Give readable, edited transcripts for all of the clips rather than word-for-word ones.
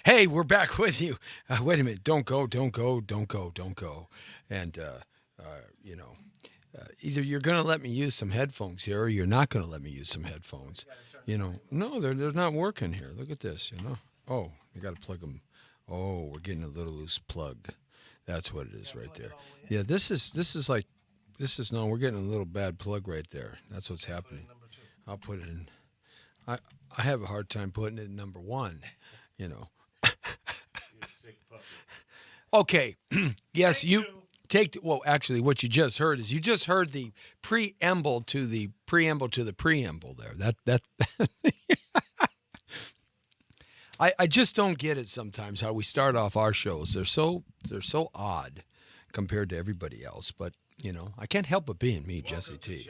Hey, we're back with you. Wait a minute. Don't go, don't go, don't go, don't go. And, you know, either you're going to let me use some headphones here or you're not going to let me use some headphones. No, they're not working here. Look at this. Oh, you got to plug them. Oh, we're getting a little loose plug. That's what it is right there. Yeah, no, we're getting a little bad plug right there. That's what's happening. I'll put it in. I have a hard time putting it in number one, you know. Okay. Yes, you take. Well, actually, what you just heard is the preamble to the preamble to the preamble. There, that. I just don't get it sometimes how we start off our shows. They're so odd compared to everybody else. But I can't help but being me, Jesse T.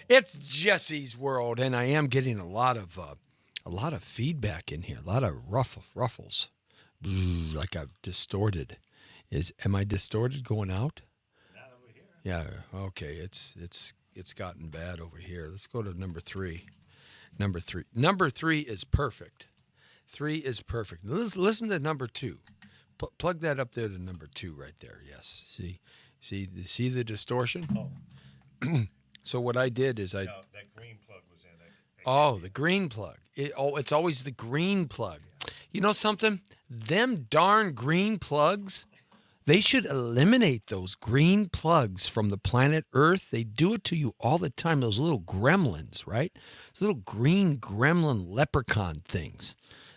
It's Jesse's world, and I am getting a lot of feedback in here, a lot of ruffles, like I've distorted. Am I distorted going out? Not over here. Yeah. Okay. It's gotten bad over here. Let's go to number three. Number three is perfect. Three is perfect. Listen to number two. Plug that up there to number two right there. Yes. See the distortion? Oh. So what I did is No, that green plug was in it. Oh, the green plug. It's always the green plug. You know something? Them darn green plugs, they should eliminate those green plugs from the planet Earth. They do it to you all the time, those little gremlins, right? Those little green gremlin leprechaun things.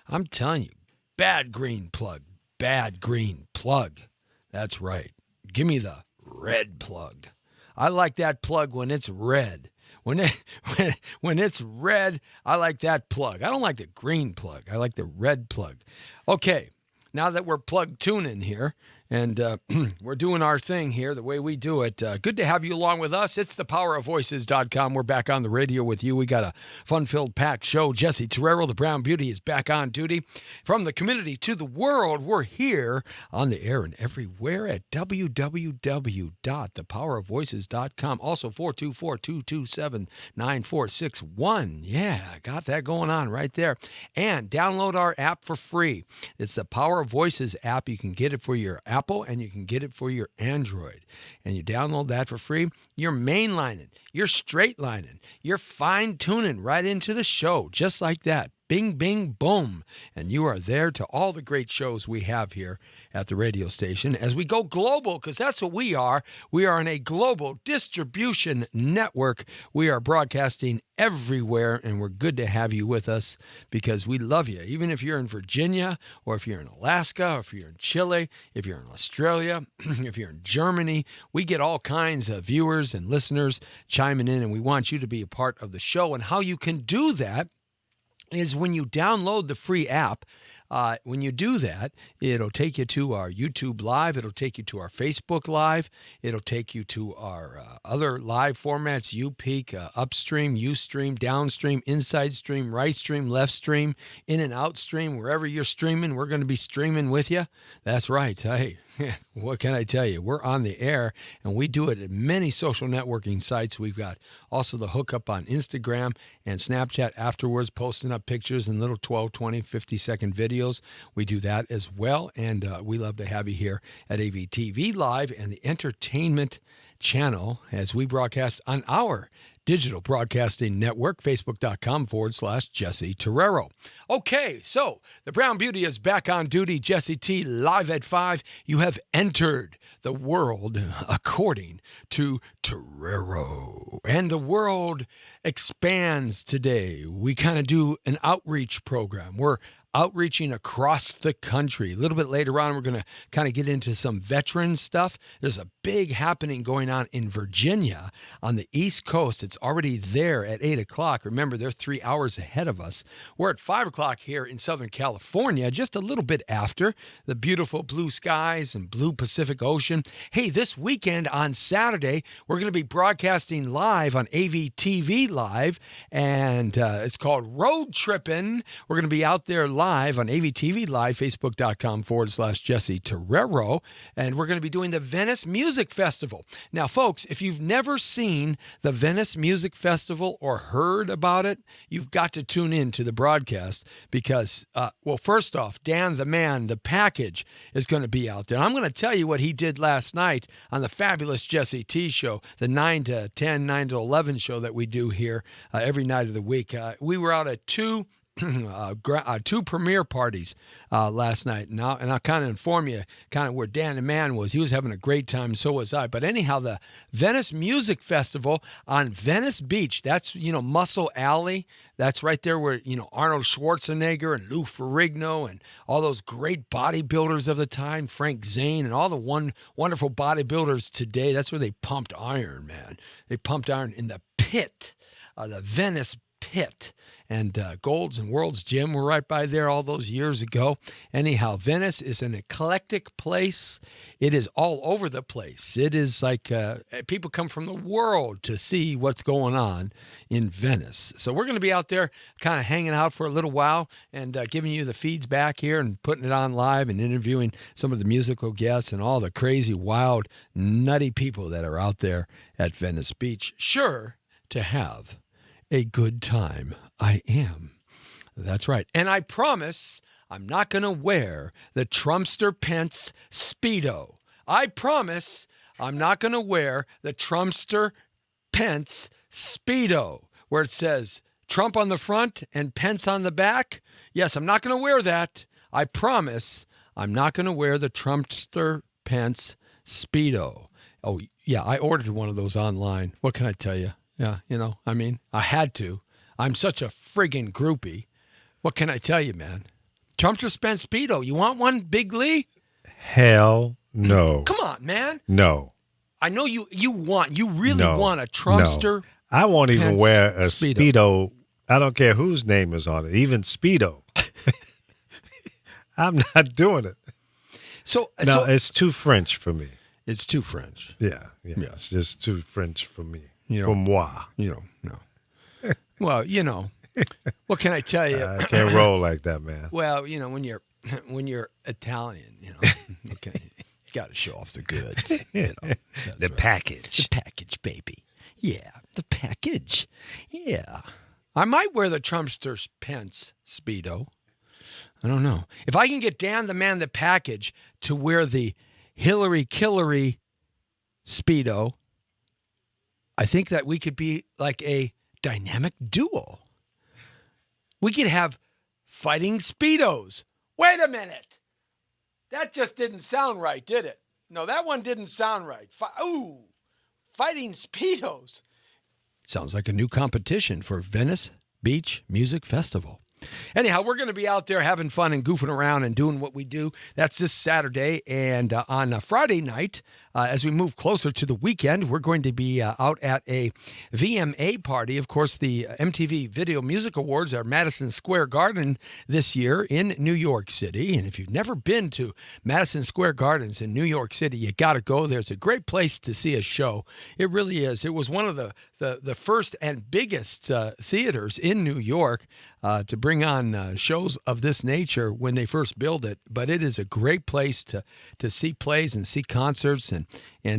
I'm telling you, bad green plug. That's right. Give me the red plug. I like that plug when it's red. When it's red, I like that plug. I don't like the green plug. I like the red plug. Okay, now that we're plug tuning here, and we're doing our thing here the way we do it. Good to have you along with us. It's thepowerofvoices.com. We're back on the radio with you. We got a fun-filled, packed show. Jesse Torero, the Brown Beauty, is back on duty. From the community to the world, we're here on the air and everywhere at www.thepowerofvoices.com. Also, 424-227-9461. Yeah, I got that going on right there. And download our app for free. It's the Power of Voices app. You can get it for your Apple, and you can get it for your Android. And you download that for free. You're mainlining, you're straight lining, you're fine tuning right into the show, just like that. Bing, bing, boom. And you are there to all the great shows we have here at the radio station as we go global, because that's what we are. We are in a global distribution network. We are broadcasting everywhere, and we're good to have you with us because we love you. Even if you're in Virginia, or if you're in Alaska, or if you're in Chile, if you're in Australia, if you're in Germany, we get all kinds of viewers and listeners chiming in, and we want you to be a part of the show. And how you can do that is when you download the free app. When you do that, it'll take you to our YouTube Live. It'll take you to our Facebook Live. It'll take you to our other live formats, UPeak, upstream, Ustream, downstream, inside stream, right stream, left stream, in and out stream. Wherever you're streaming, we're going to be streaming with you. That's right. Hey, what can I tell you? We're on the air, and we do it at many social networking sites. We've got also the hookup on Instagram and Snapchat afterwards, posting up pictures and little 12, 20, 50-second videos. We do that as well, and we love to have you here at AVTV Live and the Entertainment Channel as we broadcast on our digital broadcasting network, facebook.com/Jesse Torero. Okay, so the Brown Beauty is back on duty. Jesse T, live at 5. You have entered the world according to Torero. And the world expands today. We kind of do an outreach program. We're outreaching across the country. A little bit later on, we're going to kind of get into some veteran stuff. There's a big happening going on in Virginia on the East Coast. It's already there at 8 o'clock. Remember, they're 3 hours ahead of us. We're at 5 o'clock here in Southern California, just a little bit after the beautiful blue skies and blue Pacific Ocean. Hey, this weekend on Saturday, we're going to be broadcasting live on AVTV Live, and it's called Road Trippin'. We're going to be out there live live on AVTV Live, Facebook.com/Jesse Terrero. And we're going to be doing the Venice Music Festival. Now, folks, if you've never seen the Venice Music Festival or heard about it, you've got to tune in to the broadcast because, well, first off, Dan the Man, the package, is going to be out there. I'm going to tell you what he did last night on the fabulous Jesse T show, the 9 to 10, 9 to 11 show that we do here every night of the week. We were out at two premiere parties last night. And I'll kind of inform you kind of where Dan the Man was. He was having a great time, and so was I. But anyhow, the Venice Music Festival on Venice Beach, that's, Muscle Alley. That's right there where, Arnold Schwarzenegger and Lou Ferrigno and all those great bodybuilders of the time, Frank Zane and all the wonderful bodybuilders today. That's where they pumped iron, man. They pumped iron in the pit, the Venice pit. And Gold's and World's Gym were right by there all those years ago. Anyhow, Venice is an eclectic place. It is all over the place. It is like people come from the world to see what's going on in Venice. So we're going to be out there kind of hanging out for a little while and giving you the feeds back here and putting it on live and interviewing some of the musical guests and all the crazy, wild, nutty people that are out there at Venice Beach. Sure to have a good time. I am. That's right. And I promise I'm not going to wear the Trumpster Pence Speedo. I promise I'm not going to wear the Trumpster Pence Speedo where it says Trump on the front and Pence on the back. Yes, I'm not going to wear that. I promise I'm not going to wear the Trumpster Pence Speedo. Oh, yeah, I ordered one of those online. What can I tell you? Yeah, I had to. I'm such a friggin' groupie. What can I tell you, man? Trumpster Pence Speedo. You want one, Big Lee? Hell no. Come on, man. No. I know you really want a Trumpster. No. I won't even Pence wear a Speedo. Speedo. I don't care whose name is on it, even Speedo. I'm not doing it. No, it's too French for me. It's too French. Yeah. It's just too French for me. You know, For moi. No. Well, what can I tell you? I can't roll like that, man. Well, when you're Italian, okay, you got to show off the goods. The right. package. The package, baby. Yeah, the package. Yeah. I might wear the Trumpster Pence Speedo. I don't know. If I can get Dan the Man the package to wear the Hillary Killery Speedo, I think that we could be like a dynamic duo. We could have fighting Speedos. Wait a minute. That just didn't sound right, did it? No, that one didn't sound right. Fighting Speedos. Sounds like a new competition for Venice Beach Music Festival. Anyhow, we're going to be out there having fun and goofing around and doing what we do. That's this Saturday. And on Friday night, as we move closer to the weekend, we're going to be out at a VMA party. Of course, the MTV Video Music Awards are Madison Square Garden this year in New York City. And if you've never been to Madison Square Gardens in New York City, you got to go there. It's a great place to see a show. It really is. It was one of the first and biggest theaters in New York to bring on shows of this nature when they first built it. But it is a great place to see plays and see concerts and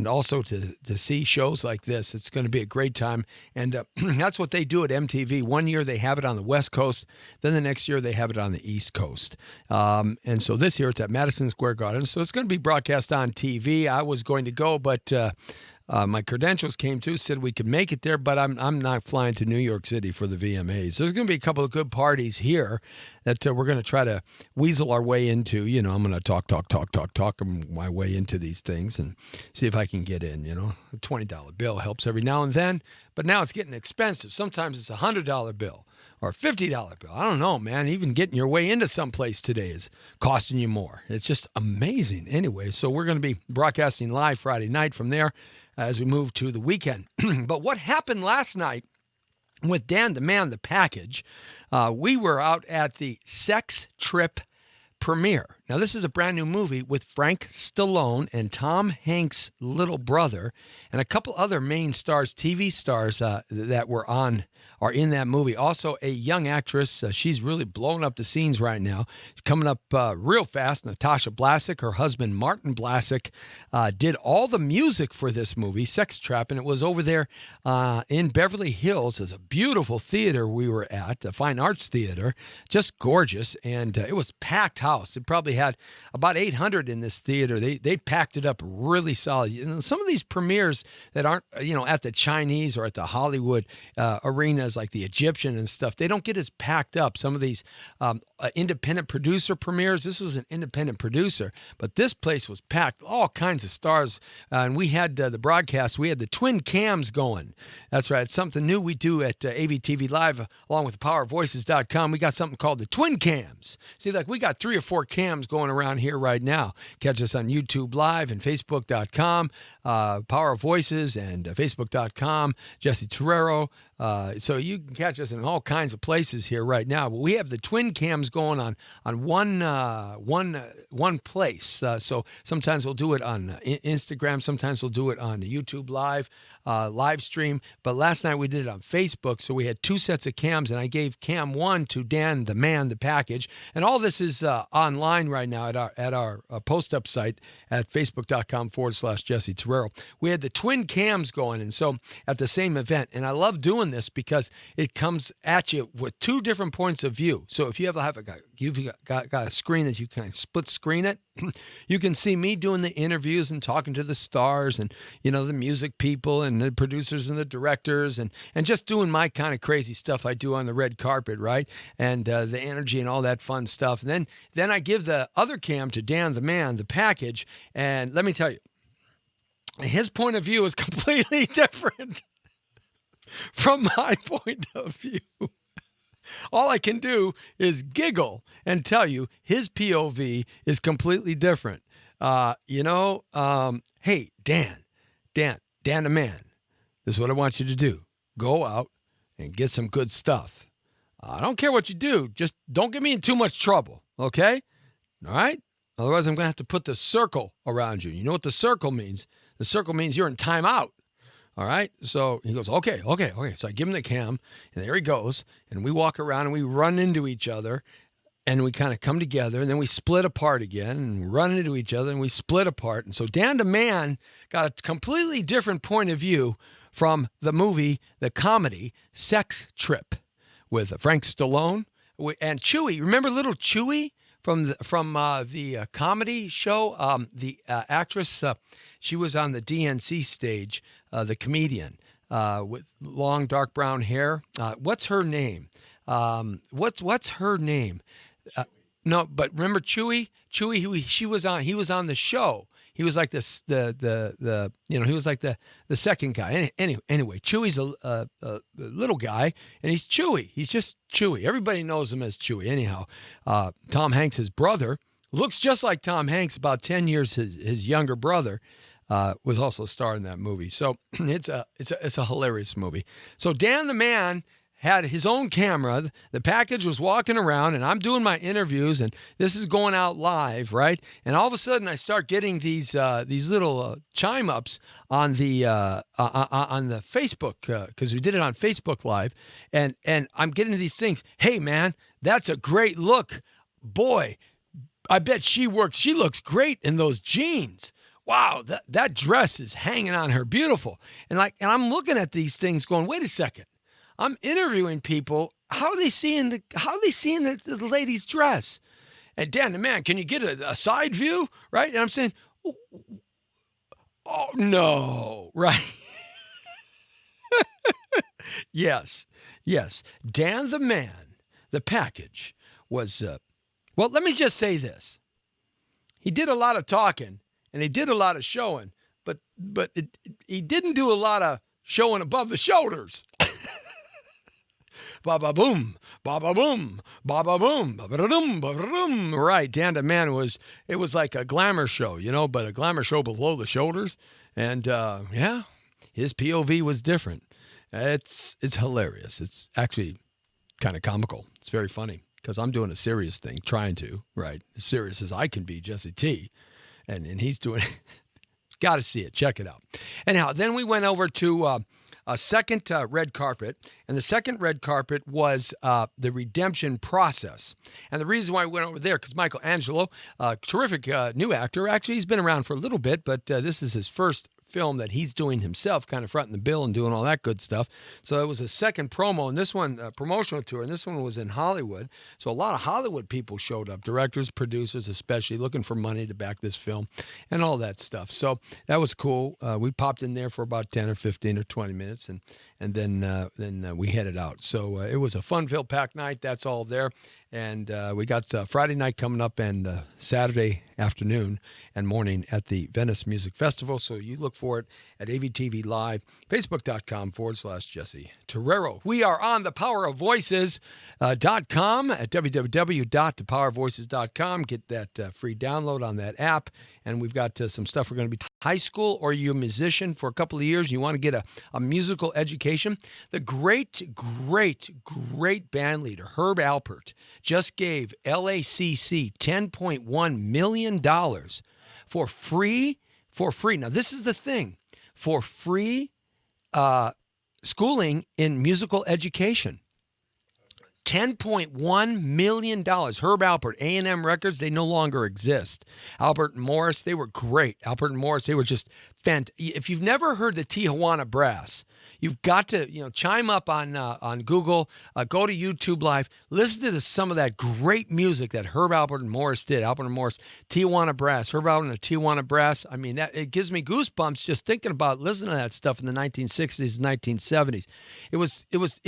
also to see shows like this. It's going to be a great time. And that's what they do at MTV. One year they have it on the West Coast. Then the next year they have it on the East Coast. And so this year it's at Madison Square Garden. So it's going to be broadcast on TV. I was going to go, but my credentials came to, said we could make it there, but I'm not flying to New York City for the VMAs. So there's going to be a couple of good parties here that we're going to try to weasel our way into. I'm going to talk my way into these things and see if I can get in. A $20 bill helps every now and then, but now it's getting expensive. Sometimes it's a $100 bill or a $50 bill. I don't know, man. Even getting your way into someplace today is costing you more. It's just amazing. Anyway, so we're going to be broadcasting live Friday night from there as we move to the weekend. But what happened last night with Dan the Man the Package, we were out at the Sex Trip premiere. Now, this is a brand new movie with Frank Stallone and Tom Hanks' little brother and a couple other main stars, TV stars that were on are in that movie. Also, a young actress. She's really blowing up the scenes right now. She's coming up real fast. Natasha Blasek, her husband Martin Blasek, did all the music for this movie, Sex Trap, and it was over there in Beverly Hills. It's a beautiful theater we were at, the Fine Arts Theater, just gorgeous, and it was packed house. It probably had about 800 in this theater. They packed it up really solid. You know, some of these premieres that aren't at the Chinese or at the Hollywood arenas like the Egyptian and stuff, they don't get as packed up. Some of these independent producer premieres, this was an independent producer, but this place was packed, all kinds of stars, and we had the broadcast. We had the twin cams going. That's right. It's something new we do at AVTV Live along with PowerVoices.com. We got something called the twin cams. See, like we got 3 or 4 cams going around here right now. Catch us on YouTube Live and Facebook.com, Power of Voices, and Facebook.com, Jesse Torero. So you can catch us in all kinds of places here right now. But we have the twin cams going on one place. So sometimes we'll do it on Instagram. Sometimes we'll do it on YouTube live stream. But last night we did it on Facebook. So we had 2 sets of cams, and I gave cam 1 to Dan, the man, the package. And all this is online right now at our post-up site at Facebook.com/Jesse Torero. We had the twin cams going, and so at the same event. And I love doing this because it comes at you with 2 different points of view. So if you you've got a screen that you can split screen it, you can see me doing the interviews and talking to the stars and the music people and the producers and the directors and just doing my kind of crazy stuff I do on the red carpet, right? And the energy and all that fun stuff. And then I give the other cam to Dan, the man, the package, and let me tell you, his point of view is completely different from my point of view. All I can do is giggle and tell you his POV is completely different. Hey, Dan the man, this is what I want you to do. Go out and get some good stuff. I don't care what you do. Just don't get me in too much trouble, okay? All right? Otherwise, I'm going to have to put the circle around you. You know what the circle means? The circle means you're in timeout. All right. So he goes, okay. So I give him the cam, and there he goes. And we walk around and we run into each other, and we kind of come together, and then we split apart again and run into each other, and we split apart. And so Dan the man got a completely different point of view from the movie, the comedy Sex Trip with Frank Stallone and Chewie. Remember little Chewie from the comedy show? The actress, she was on the DNC stage. The comedian with long dark brown hair. What's her name? What's her name? No, but remember Chewie? Chewie, he was on the show. He was like he was like the second guy. Anyway, Chewie's a little guy, and he's Chewie. He's just Chewie. Everybody knows him as Chewie. Anyhow, Tom Hanks' brother looks just like Tom Hanks, about 10 years his younger brother. Was also a star in that movie. So it's a hilarious movie. So Dan the man had his own camera. The package was walking around, and I'm doing my interviews, and this is going out live, right? And all of a sudden, I start getting these little chime ups on the Facebook because we did it on Facebook Live, and I'm getting these things. Hey man, that's a great look, boy. I bet she looks great in those jeans. Wow, that dress is hanging on her, beautiful. And I'm looking at these things going, wait a second. I'm interviewing people. How are they seeing the lady's dress? And Dan the man, can you get a side view? Right? And I'm saying, oh no, right? Yes. Dan the man, the package was, well, let me just say this. He did a lot of talking. And he did a lot of showing, but he didn't do a lot of showing above the shoulders. Ba ba boom, ba ba boom, ba ba boom, ba ba dum, ba ba dum. Right, Dan the man was like a glamour show, but a glamour show below the shoulders. And his POV was different. It's hilarious. It's actually kind of comical. It's very funny because I'm doing a serious thing, trying to, right, as serious as I can be, Jesse T. And he's doing it. Got to see it. Check it out. Anyhow, then we went over to a second red carpet, and the second red carpet was the redemption process. And the reason why we went over there, because Michael Angelo, terrific new actor, actually he's been around for a little bit, but this is his first film that he's doing himself, kind of fronting the bill and doing all that good stuff. So it was a second promo, and this one, promotional tour, and this one was in Hollywood. So a lot of Hollywood people showed up, directors, producers especially, looking for money to back this film and all that stuff. So that was cool. We popped in there for about 10 or 15 or 20 minutes, and then we headed out. So it was a fun-filled packed night. That's all there. And we got Friday night coming up and Saturday afternoon and morning at the Venice Music Festival. So you look for it at AVTV Live, Facebook.com/Jesse Terrero. We are on thepowerofvoices.com at www.thepowerofvoices.com. Get that free download on that app. And we've got some stuff. We're going to be high school, or you're a musician for a couple of years. You want to get a musical education. The great band leader, Herb Alpert, just gave LACC $10.1 million for free. Now, this is the thing. For free schooling in musical education. $10.1 million. Herb Alpert, A&M Records, they no longer exist. Albert and Morris, they were great. Albert and Morris, they were just fantastic. If you've never heard the Tijuana Brass, you've got to, chime up on Google, go to YouTube Live, listen to some of that great music that Herb Alpert and Morris did. Alpert and Morris, Tijuana Brass, Herb Alpert and the Tijuana Brass. I mean, it gives me goosebumps just thinking about listening to that stuff in the 1960s and 1970s. It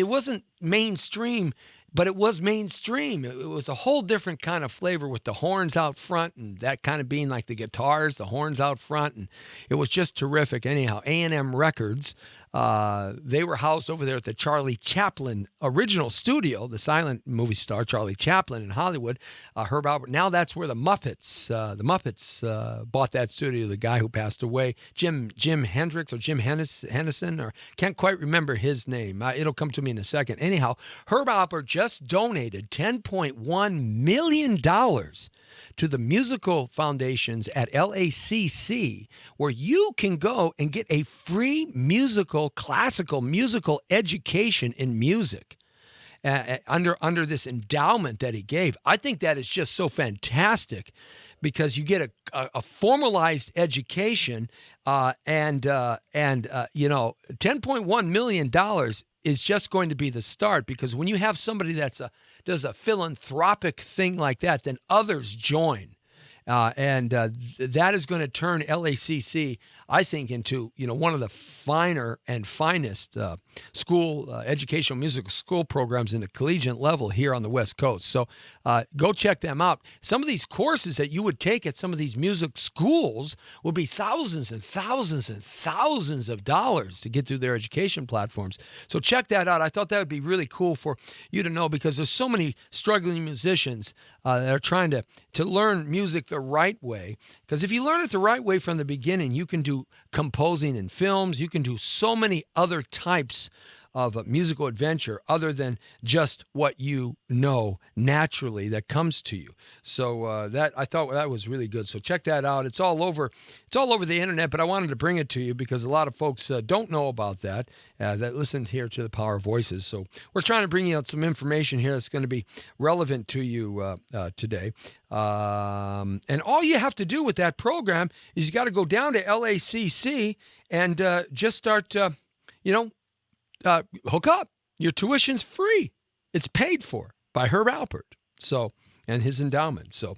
wasn't mainstream, but it was mainstream. It was a whole different kind of flavor with the horns out front and that kind of being like the guitars, the horns out front. And it was just terrific. Anyhow, A&M Records, they were housed over there at the Charlie Chaplin original studio, the silent movie star Charlie Chaplin in Hollywood. Herb Alpert. Now that's where the Muppets bought that studio. The guy who passed away, Jim Hendrix or Jim Hennison, or can't quite remember his name. It'll come to me in a second. Anyhow, Herb Alpert just donated $10.1 million to the musical foundations at LACC, where you can go and get a free classical musical education in music under this endowment that he gave. I think that is just so fantastic, because you get a formalized education, and $10.1 million is just going to be the start, because when you have somebody does a philanthropic thing like that, then others join. That is going to turn LACC, I think, into one of the finer and finest school educational musical school programs in the collegiate level here on the West Coast. So go check them out. Some of these courses that you would take at some of these music schools will be thousands and thousands and thousands of dollars to get through their education platforms. So check that out. I thought that would be really cool for you to know, because there's so many struggling musicians that are trying to learn music the right way. Because if you learn it the right way from the beginning, you can do composing in films. You can do so many other types of musical adventure other than just what you know naturally that comes to you. So that I thought that was really good. So check that out. It's all over the internet, but I wanted to bring it to you because a lot of folks don't know about that listen here to the Power of Voices. So we're trying to bring you out some information here that's going to be relevant to you today. And all you have to do with that program is you got to go down to LACC and just start, hook up. Your tuition's free. It's paid for by Herb Alpert. So, and his endowment. So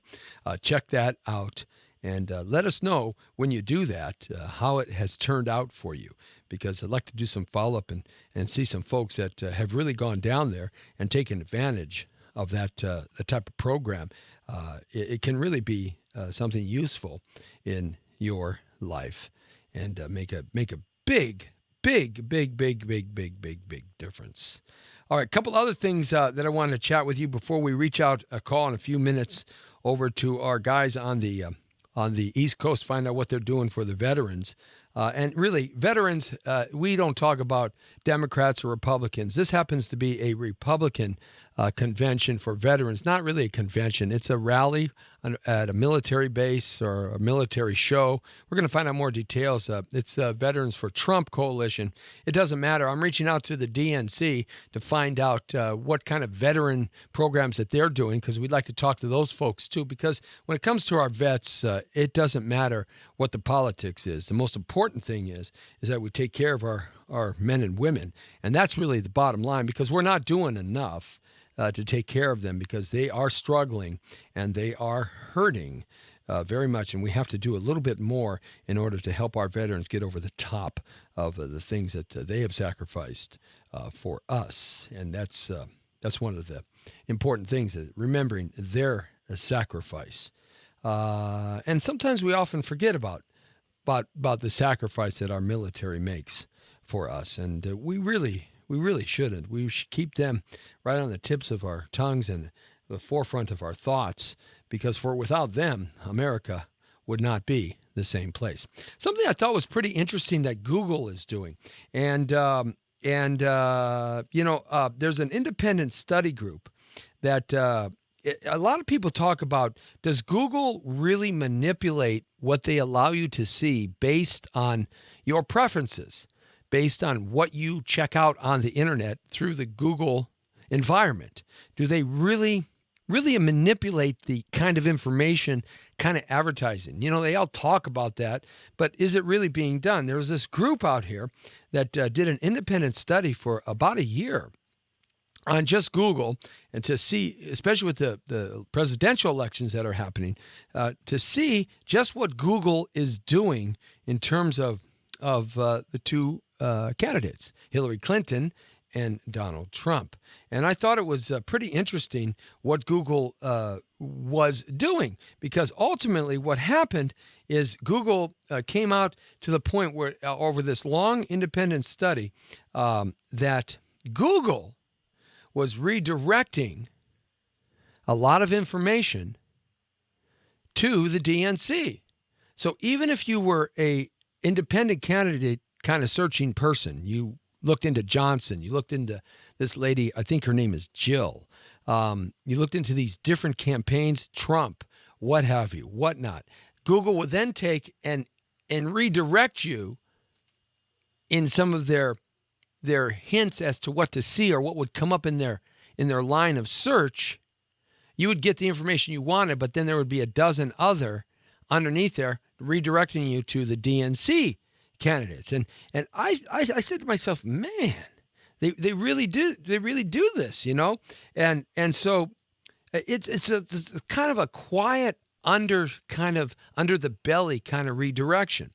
check that out and let us know when you do that, how it has turned out for you, because I'd like to do some follow-up and see some folks that have really gone down there and taken advantage of that the type of program. It can really be something useful in your life and make a big difference. All right, a couple other things that I wanted to chat with you before we reach out a call in a few minutes over to our guys on the East Coast, find out what they're doing for the veterans. And really, veterans, we don't talk about Democrats or Republicans. This happens to be a Republican convention for veterans. Not really a convention. It's a rally at a military base or a military show. We're going to find out more details. It's Veterans for Trump Coalition. It doesn't matter. I'm reaching out to the DNC to find out what kind of veteran programs that they're doing, because we'd like to talk to those folks too. Because when it comes to our vets, it doesn't matter what the politics is. The most important thing is that we take care of our men and women. And that's really the bottom line, because we're not doing enough to take care of them, because they are struggling and they are hurting very much. And we have to do a little bit more in order to help our veterans get over the top of the things that they have sacrificed for us. And that's one of the important things, remembering their sacrifice. And sometimes we often forget about the sacrifice that our military makes for us. And we really shouldn't. We should keep them right on the tips of our tongues and the forefront of our thoughts, because without them, America would not be the same place. Something I thought was pretty interesting that Google is doing. And there's an independent study group that a lot of people talk about, does Google really manipulate what they allow you to see based on your preferences, based on what you check out on the internet through the Google environment? Do they really manipulate the kind of information, kind of advertising? They all talk about that, but is it really being done? There was this group out here that did an independent study for about a year on just Google, and to see, especially with the presidential elections that are happening, to see just what Google is doing in terms of the two candidates, Hillary Clinton and Donald Trump. And I thought it was pretty interesting what Google was doing, because ultimately what happened is Google came out to the point where, over this long independent study, that Google was redirecting a lot of information to the DNC. So even if you were a independent candidate kind of searching person, you looked into Johnson, you looked into this lady, I think her name is Jill, you looked into these different campaigns, Trump, what have you, whatnot, Google would then take and redirect you in some of their hints as to what to see or what would come up in their line of search. You would get the information you wanted, but then there would be a dozen other underneath there redirecting you to the DNC candidates. And I said to myself, man, they really do this, and so it's a kind of a quiet under the belly kind of redirection,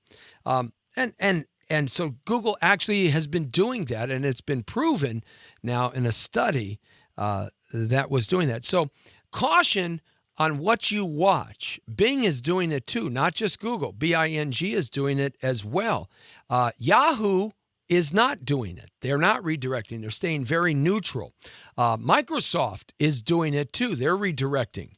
and so Google actually has been doing that, and it's been proven now in a study that was doing that. So caution on what you watch. Bing is doing it too, not just Google. Bing is doing it as well. Yahoo is not doing it. They're not redirecting. They're staying very neutral. Microsoft is doing it too. They're redirecting.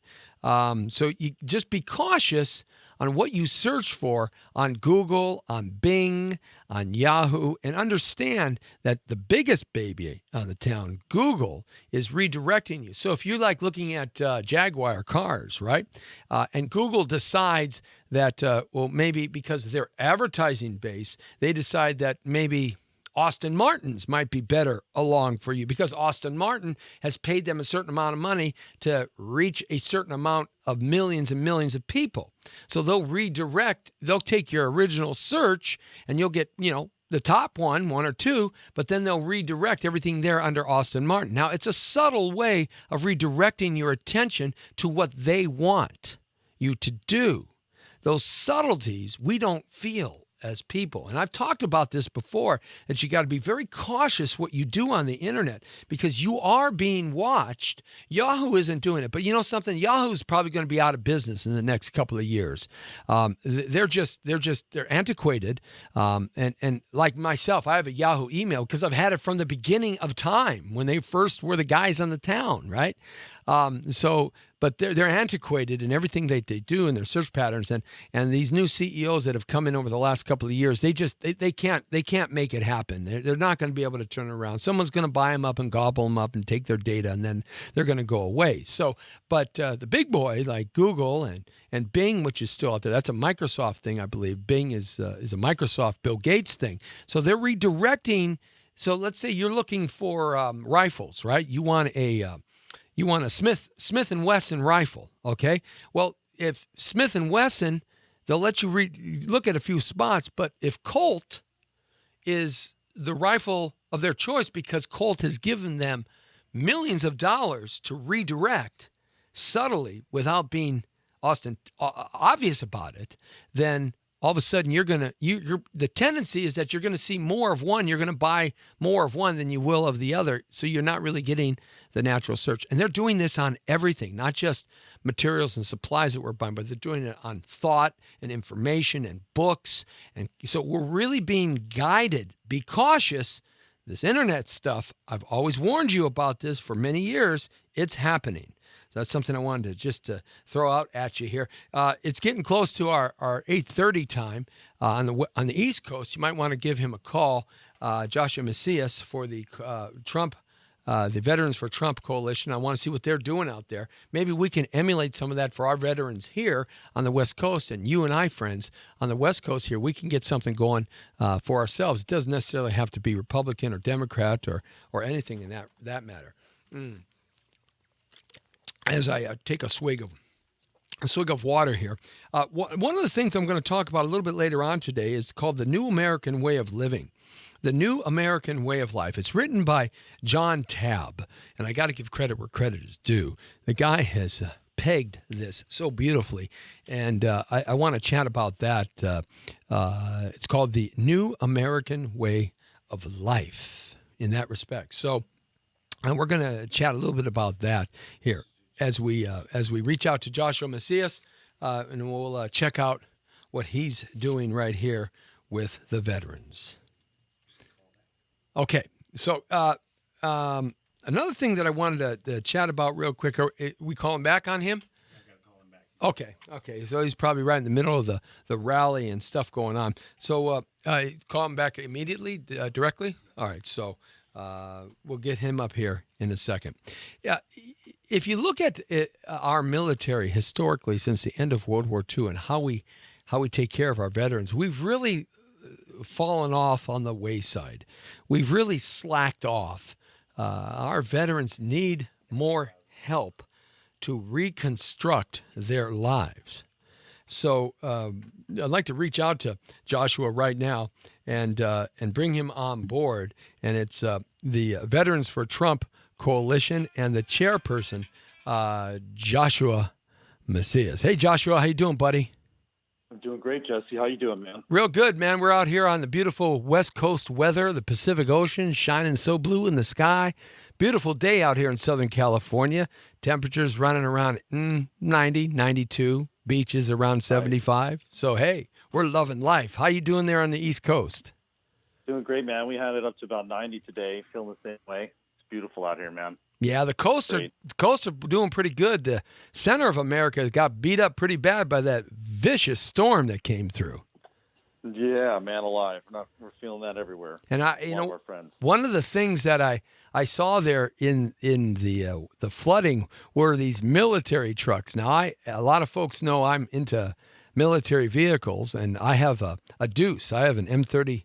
So you just be cautious on what you search for on Google, on Bing, on Yahoo, and understand that the biggest baby on the town, Google, is redirecting you. So if you like looking at Jaguar cars, right, and Google decides that, maybe because of their advertising base, they decide that maybe Aston Martins might be better along for you, because Aston Martin has paid them a certain amount of money to reach a certain amount of millions and millions of people. So they'll redirect, they'll take your original search and you'll get, the top one or two, but then they'll redirect everything there under Aston Martin. Now, it's a subtle way of redirecting your attention to what they want you to do. Those subtleties we don't feel as people. And I've talked about this before, that you got to be very cautious what you do on the internet, because you are being watched. Yahoo isn't doing it, but you know something? Yahoo's probably going to be out of business in the next couple of years. They're antiquated. And like myself, I have a Yahoo email because I've had it from the beginning of time when they first were the guys on the town, right? but they're antiquated in everything they do in their search patterns, and these new CEOs that have come in over the last couple of years, they can't make it happen. They're not going to be able to turn it around. Someone's going to buy them up and gobble them up and take their data, and then they're going to go away. So, but the big boy like Google and Bing, which is still out there, that's a Microsoft thing, I believe. Bing is a Microsoft Bill Gates thing. So they're redirecting. So let's say you're looking for rifles, right? You want a Smith and Wesson rifle, okay? Well, if Smith and Wesson, they'll let you look at a few spots, but if Colt is the rifle of their choice because Colt has given them millions of dollars to redirect subtly without being obvious about it, then all of a sudden the tendency is that you're going to see more of one. You're going to buy more of one than you will of the other. So you're not really getting the natural search. And they're doing this on everything, not just materials and supplies that we're buying, but they're doing it on thought and information and books. And so we're really being guided. Be cautious. This internet stuff, I've always warned you about this for many years. It's happening. So that's something I wanted to just throw out at you here. It's getting close to our 8:30 time on the East Coast. You might want to give him a call, Joshua Macias, for the the Veterans for Trump Coalition. I want to see what they're doing out there. Maybe we can emulate some of that for our veterans here on the West Coast, and you and I, friends, on the West Coast here, we can get something going for ourselves. It doesn't necessarily have to be Republican or Democrat or anything in that matter. As I take a swig of water here. One of the things I'm going to talk about a little bit later on today is called the New American Way of Living. The New American Way of Life. It's written by John Tabb, and I got to give credit where credit is due. The guy has pegged this so beautifully, and I want to chat about that. It's called the New American Way of Life in that respect. So, and we're going to chat a little bit about that here as we reach out to Joshua Macias, and we'll check out what he's doing right here with the veterans. Okay, so another thing that I wanted to chat about real quick, are we calling back on him? I got to call him back. Okay, so he's probably right in the middle of the rally and stuff going on. So call him back immediately, directly? All right, so we'll get him up here in a second. Yeah, if you look at our military historically since the end of World War II and how we take care of our veterans, we've really fallen off on the wayside. We've really slacked off. Our veterans need more help to reconstruct their lives. So I'd like to reach out to Joshua right now and bring him on board. And it's the Veterans for Trump Coalition and the chairperson, Joshua Macias. Hey, Joshua, how you doing, buddy? I'm doing great, Jesse. How you doing, man? Real good, man. We're out here on the beautiful West Coast weather, the Pacific Ocean shining so blue in the sky. Beautiful day out here in Southern California. Temperatures running around 90, 92. Beaches around 75. Right. So, hey, we're loving life. How you doing there on the East Coast? Doing great, man. We had it up to about 90 today. Feeling the same way. It's beautiful out here, man. Yeah, the coasts are doing pretty good. The center of America got beat up pretty bad by that vicious storm that came through. Yeah, man alive. We're feeling that everywhere. And one of the things that I saw there in the flooding were these military trucks. Now, a lot of folks know I'm into military vehicles, and I have a Deuce. I have an M30.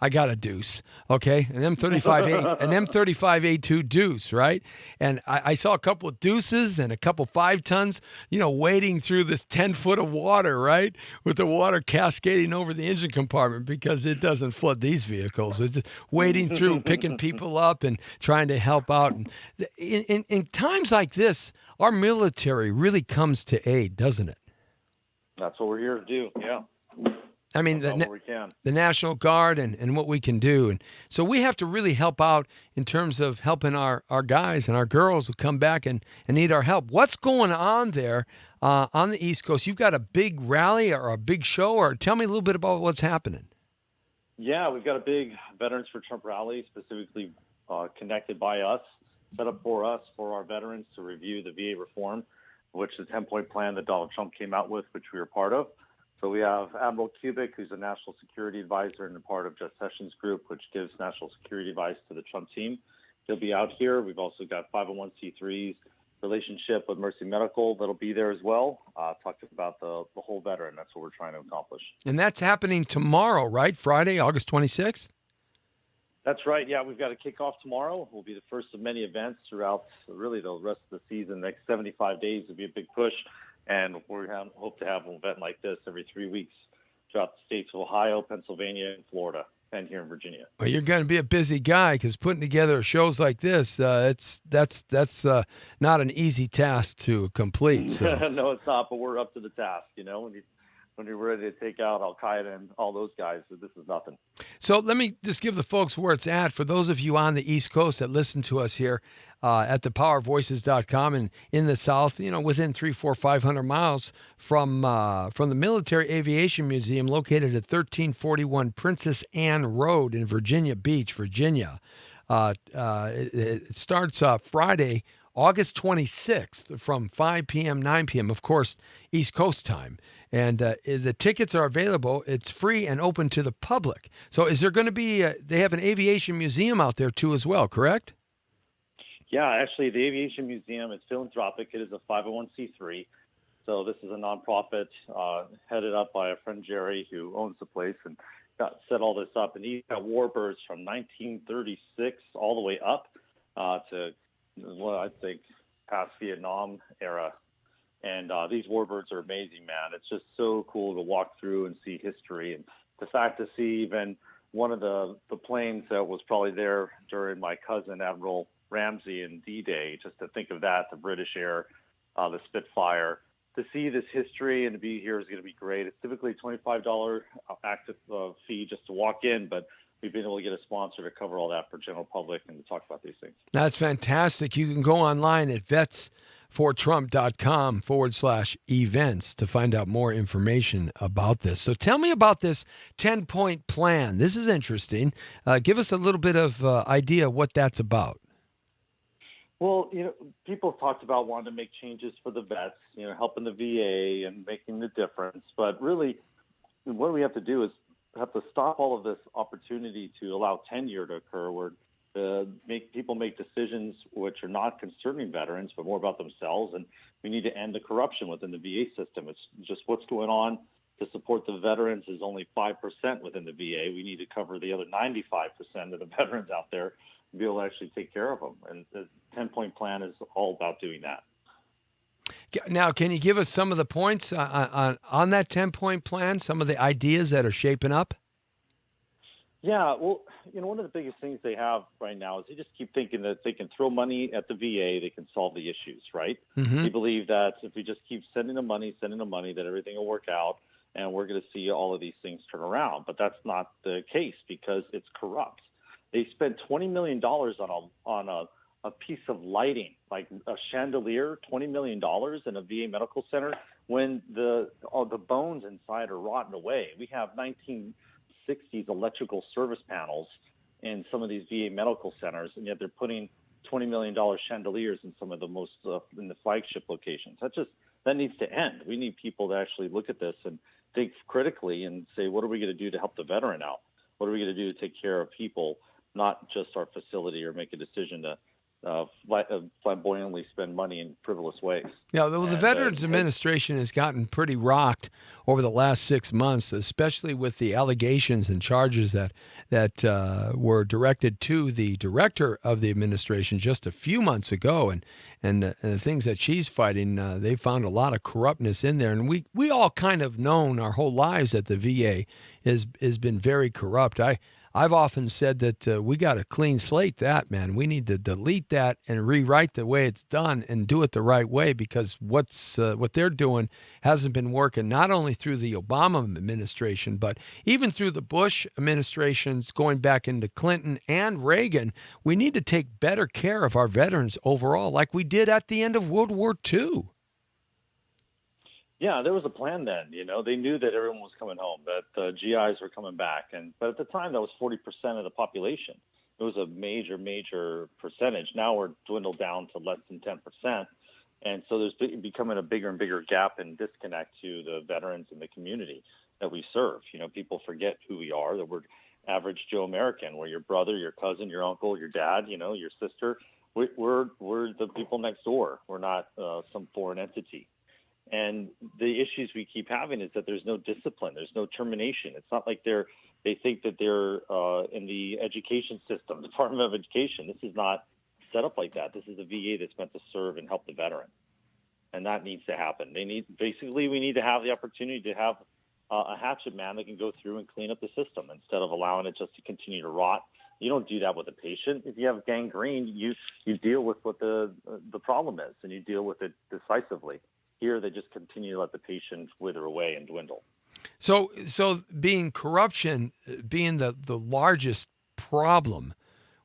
I got a Deuce, okay, an M35A2 Deuce, right? And I saw a couple of Deuces and a couple 5 tons, wading through this 10 foot of water, right, with the water cascading over the engine compartment because it doesn't flood these vehicles. It's just wading through, picking people up and trying to help out. And in times like this, our military really comes to aid, doesn't it? That's what we're here to do, yeah. I mean, the National Guard and what we can do. And so we have to really help out in terms of helping our guys and our girls who come back and need our help. What's going on there on the East Coast? You've got a big rally or a big show, or tell me a little bit about what's happening. Yeah, we've got a big Veterans for Trump rally specifically connected by us. set up for us, for our veterans to review the VA reform, which is the 10-point plan that Donald Trump came out with, which we were part of. So we have Admiral Kubik, who's a national security advisor and a part of Jeff Sessions Group, which gives national security advice to the Trump team. He'll be out here. We've also got 501c3s relationship with Mercy Medical that'll be there as well. Talking about the whole veteran. That's what we're trying to accomplish. And that's happening tomorrow, right? Friday, August 26th? That's right. Yeah, we've got a kickoff tomorrow. We'll be the first of many events throughout really the rest of the season. The next 75 days will be a big push. And we hope to have an event like this every 3 weeks throughout the states of Ohio, Pennsylvania, and Florida, and here in Virginia. Well, you're going to be a busy guy because putting together shows like this, that's not an easy task to complete. So. No, it's not, but we're up to the task. When you're ready to take out Al-Qaeda and all those guys, this is nothing. So let me just give the folks where it's at. For those of you on the East Coast that listen to us here at thepowervoices.com and in the South, within 300, 400, 500 miles from the Military Aviation Museum located at 1341 Princess Anne Road in Virginia Beach, Virginia. It starts Friday, August 26th from 5 p.m., 9 p.m., of course, East Coast time. And the tickets are available. It's free and open to the public. So is there going to be, they have an aviation museum out there too as well, correct? Yeah, actually the Aviation Museum is philanthropic. It is a 501c3. So this is a nonprofit headed up by a friend, Jerry, who owns the place and set all this up. And he's got warbirds from 1936 all the way up to what I think past Vietnam era. And these warbirds are amazing, man. It's just so cool to walk through and see history. And the fact to see even one of the planes that was probably there during my cousin, Admiral Ramsey, in D-Day, just to think of that, the British Air, the Spitfire. To see this history and to be here is going to be great. It's typically a $25 active fee just to walk in, but we've been able to get a sponsor to cover all that for general public and to talk about these things. That's fantastic. You can go online at vetsfortrump.com/events to find out more information about this. So tell me about this 10-point plan. This is interesting. Give us a little bit of idea what that's about. Well, people have talked about wanting to make changes for the vets, helping the VA and making the difference. But really, what we have to do is have to stop all of this opportunity to allow tenure to occur where people make decisions which are not concerning veterans, but more about themselves. And we need to end the corruption within the VA system. It's just what's going on to support the veterans is only 5% within the VA. We need to cover the other 95% of the veterans out there and be able to actually take care of them. And the 10-point plan is all about doing that. Now, can you give us some of the points on that 10-point plan, some of the ideas that are shaping up? Yeah, well, one of the biggest things they have right now is they just keep thinking that they can throw money at the VA, they can solve the issues, right? Mm-hmm. They believe that if we just keep sending them money, that everything will work out and we're going to see all of these things turn around. But that's not the case because it's corrupt. They spent $20 million on a piece of lighting, like a chandelier, $20 million in a VA medical center when the bones inside are rotten away. We have 1960s electrical service panels in some of these VA medical centers, and yet they're putting $20 million chandeliers in some of the most in the flagship locations. That needs to end. We need people to actually look at this and think critically and say, what are we going to do to help the veteran out? What are we going to do to take care of people, not just our facility, or make a decision to flamboyantly spend money in frivolous ways. Yeah, the Veterans Administration has gotten pretty rocked over the last 6 months, especially with the allegations and charges that were directed to the director of the administration just a few months ago, and the things that she's fighting. They found a lot of corruptness in there, and we all kind of known our whole lives that the VA has been very corrupt. I've often said that we got to clean slate that, man. We need to delete that and rewrite the way it's done and do it the right way, because what they're doing hasn't been working, not only through the Obama administration, but even through the Bush administrations going back into Clinton and Reagan. We need to take better care of our veterans overall, like we did at the end of World War II. Yeah, there was a plan then. They knew that everyone was coming home, that the GIs were coming back, but at the time that was 40% of the population. it was a major percentage. Now we're dwindled down to less than 10%. And so there's becoming a bigger and bigger gap and disconnect to the veterans in the community that we serve. People forget who we are, that we're average Joe American. We're your brother, your cousin, your uncle, your dad, your sister. We're the people next door. We're not some foreign entity. And the issues we keep having is that there's no discipline. There's no termination. It's not like they think that they're in the education system, Department of Education. This is not set up like that. This is a VA that's meant to serve and help the veteran. And that needs to happen. We need to have the opportunity to have a hatchet man that can go through and clean up the system instead of allowing it just to continue to rot. You don't do that with a patient. If you have gangrene, you deal with what the problem is, and you deal with it decisively. Here, they just continue to let the patient wither away and dwindle. So being corruption being the largest problem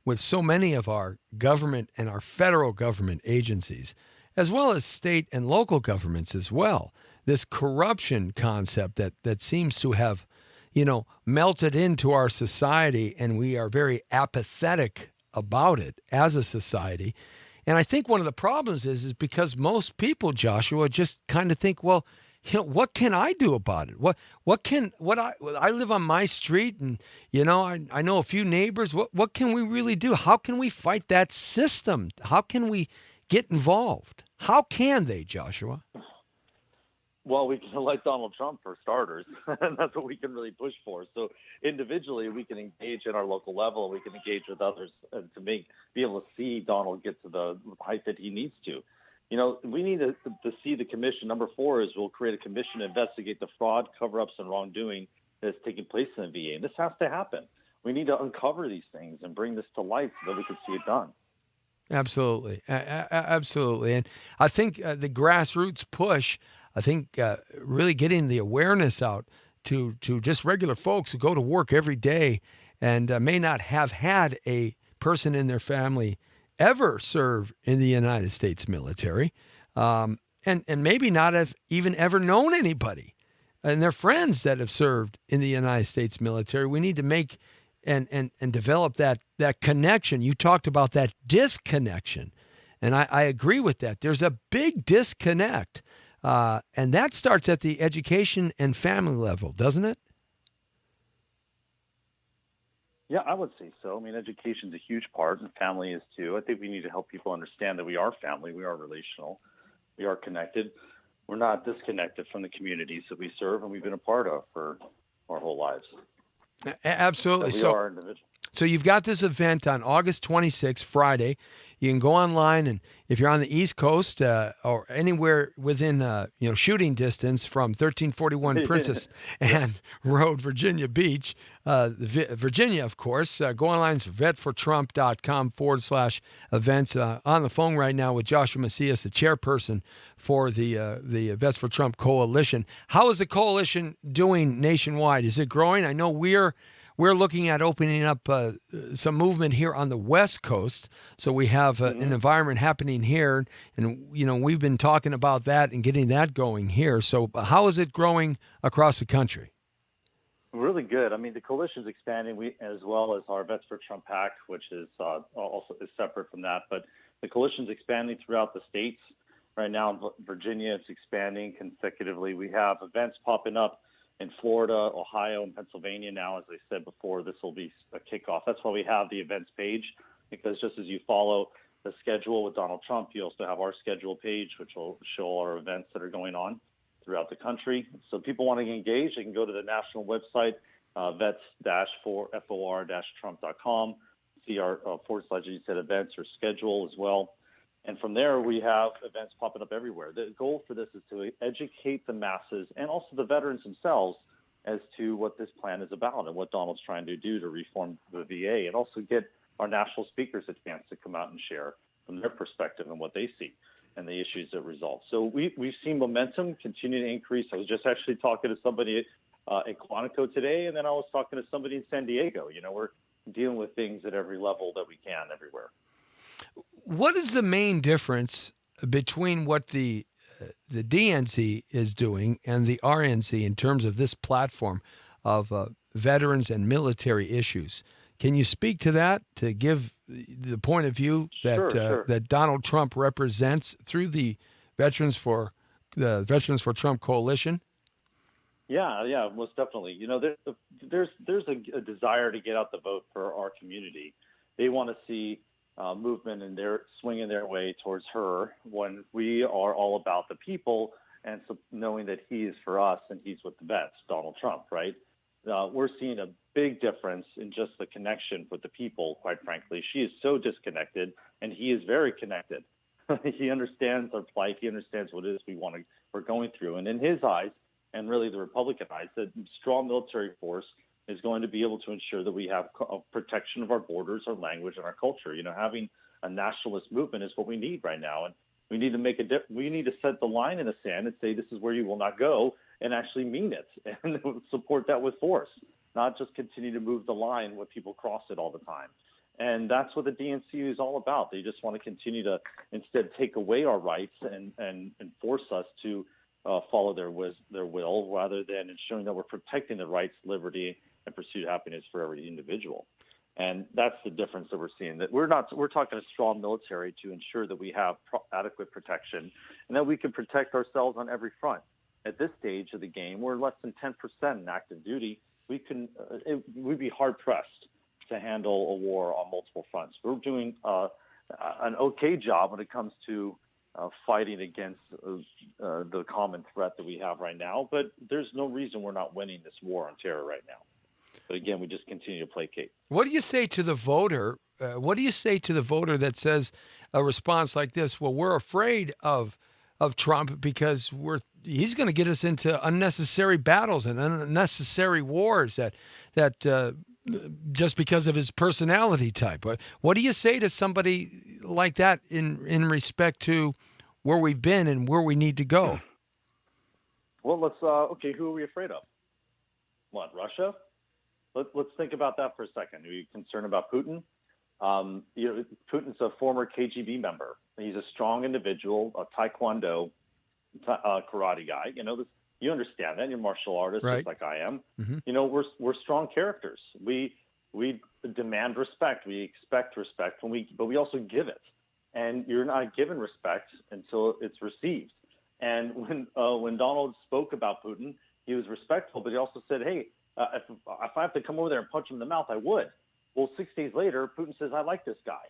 with so many of our government and our federal government agencies, as well as state and local governments as well, this corruption concept that seems to have, melted into our society, and we are very apathetic about it as a society. And I think one of the problems is because most people, Joshua, just kind of think, well, what can I do about it? I live on my street, and I know a few neighbors. What can we really do? How can we fight that system? How can we get involved? How can they, Joshua? Well, we can elect Donald Trump for starters, and that's what we can really push for. So individually, we can engage at our local level. We can engage with others to be able to see Donald get to the height that he needs to. We need to see the commission. Number 4 is we'll create a commission to investigate the fraud, cover-ups, and wrongdoing that's taking place in the VA. And this has to happen. We need to uncover these things and bring this to light so that we can see it done. Absolutely. Absolutely. And I think the grassroots push, really getting the awareness out to just regular folks who go to work every day and may not have had a person in their family ever serve in the United States military, and maybe not have even ever known anybody and their friends that have served in the United States military. We need to make and develop that connection. You talked about that disconnection, and I agree with that. There's a big disconnect, and that starts at the education and family level, doesn't it? Yeah, I would say so. I mean, education is a huge part, and family is too. I think we need to help people understand that we are family, we are relational, we are connected. We're not disconnected from the communities that we serve and we've been a part of for our whole lives. Absolutely. We are individuals. So you've got this event on August 26th, Friday. You can go online, and if you're on the East Coast or anywhere within shooting distance from 1341 Princess Anne Road, Virginia Beach, Virginia, of course, go online to vetfortrump.com/events. On the phone right now with Joshua Macias, the chairperson for the Vets for Trump Coalition. How is the coalition doing nationwide? Is it growing? I know we're looking at opening up some movement here on the West Coast, so we have an environment happening here, and we've been talking about that and getting that going here. So how is it growing across the country? Really good. I mean, the coalition's expanding, as well as our Vets for Trump PAC, which is also is separate from that. But the coalition's expanding throughout the states. Right now in Virginia, it's expanding consecutively. We have events popping up in Florida, Ohio, and Pennsylvania now. As I said before, this will be a kickoff. That's why we have the events page, because just as you follow the schedule with Donald Trump, you also have our schedule page, which will show our events that are going on throughout the country. So people want to engage, they can go to the national website, vets-for-trump.com, see our /events or schedule as well. And from there, we have events popping up everywhere. The goal for this is to educate the masses and also the veterans themselves as to what this plan is about and what Donald's trying to do to reform the VA, and also get our national speakers a chance to come out and share from their perspective and what they see and the issues that result. So we've seen momentum continue to increase. I was just actually talking to somebody at Quantico today, and then I was talking to somebody in San Diego. We're dealing with things at every level that we can everywhere. What is the main difference between what the DNC is doing and the RNC in terms of this platform of veterans and military issues? Can you speak to that, to give the point of view that Sure. that Donald Trump represents through the Veterans for Trump coalition? Yeah, most definitely. There's a desire to get out the vote for our community. They want to see movement and they're swinging their way towards her when we are all about the people and so knowing that he is for us and he's with the vets, Donald Trump, right? We're seeing a big difference in just the connection with the people, quite frankly. She is so disconnected and he is very connected. He understands our plight. He understands what it is we're going through. And in his eyes, and really the Republican eyes, that strong military force is going to be able to ensure that we have protection of our borders, our language, and our culture. Having a nationalist movement is what we need right now, and we need to we need to set the line in the sand and say this is where you will not go, and actually mean it, and support that with force, not just continue to move the line when people cross it all the time. And that's what the DNC is all about. They just want to continue to instead take away our rights and force us to follow their will rather than ensuring that we're protecting the rights, liberty, and pursuit of happiness for every individual. And that's the difference that we're seeing, that we're talking a strong military to ensure that we have adequate protection and that we can protect ourselves on every front. At this stage of the game, we're less than 10% in active duty. We'd be hard pressed to handle a war on multiple fronts. We're doing an okay job when it comes to fighting against the common threat that we have right now, but there's no reason we're not winning this war on terror right now. But again, we just continue to placate. What do you say to the voter? That says a response like this? Well, we're afraid of Trump because he's going to get us into unnecessary battles and unnecessary wars that just because of his personality type. What do you say to somebody like that in respect to where we've been and where we need to go? Well, who are we afraid of? What, Russia? Let's think about that for a second. Are you concerned about Putin? Putin's a former KGB member. He's a strong individual, a Taekwondo karate guy. You understand that. You're a martial artist, right, just like I am. Mm-hmm. We're strong characters. We demand respect. We expect respect, but we also give it. And you're not given respect until it's received. And when Donald spoke about Putin, he was respectful, but he also said, "Hey, if I have to come over there and punch him in the mouth, I would." Well, 6 days later, Putin says, "I like this guy."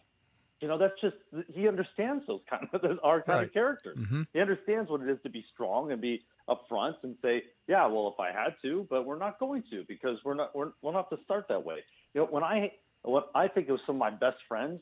That's just, he understands our kind of characters. Mm-hmm. He understands what it is to be strong and be upfront and say, "Yeah, well, if I had to, but we're not going to because we'll not have to start that way." When I think of some of my best friends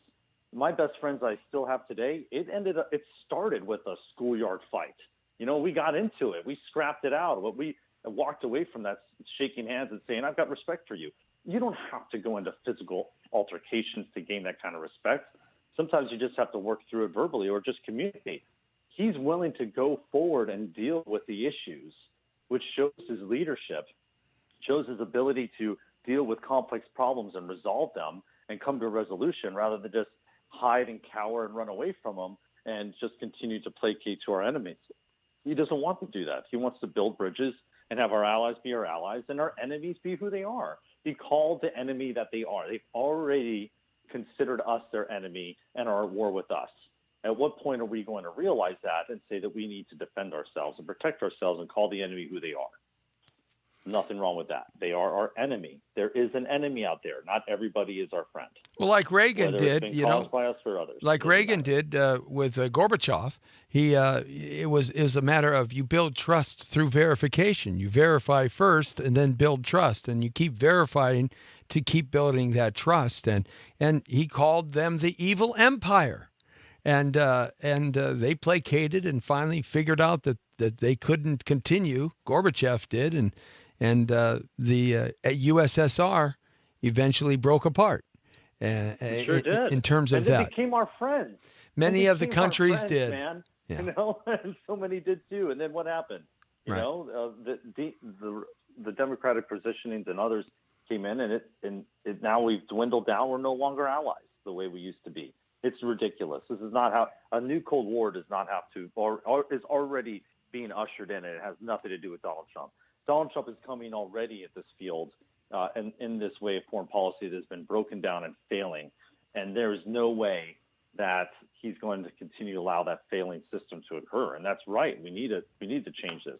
I still have today, it started with a schoolyard fight. We got into it, we scrapped it out, but we walked away from that shaking hands and saying, "I've got respect for you." You don't have to go into physical altercations to gain that kind of respect. Sometimes you just have to work through it verbally or just communicate. He's willing to go forward and deal with the issues, which shows his leadership, shows his ability to deal with complex problems and resolve them and come to a resolution rather than just hide and cower and run away from them and just continue to placate to our enemies. He doesn't want to do that. He wants to build bridges and have our allies be our allies and our enemies be who they are. He called the enemy that they are. They've already considered us their enemy and are at war with us. At what point are we going to realize that and say that we need to defend ourselves and protect ourselves and call the enemy who they are? Nothing wrong with that. They are our enemy. There is an enemy out there. Not everybody is our friend. Well, like Reagan Whether did, it's been caused by us or others. like Reagan did with Gorbachev. It was a matter of you build trust through verification. You verify first and then build trust, and you keep verifying to keep building that trust. And he called them the evil empire, and they placated and finally figured out that they couldn't continue. Gorbachev did, and the USSR eventually broke apart. Sure did. In terms of and they that, became our friends. many of the became our countries friends, did. Man. Yeah. And so many did too. And then what happened? The Democratic positionings and others came in, and it now we've dwindled down. We're no longer allies the way we used to be. It's ridiculous. This is not how a new Cold War does not have to, or is already being ushered in, and it has nothing to do with Donald Trump. Donald Trump is coming already at this field and in this way of foreign policy that has been broken down and failing. And there is no way that he's going to continue to allow that failing system to occur. And that's right. We need to change this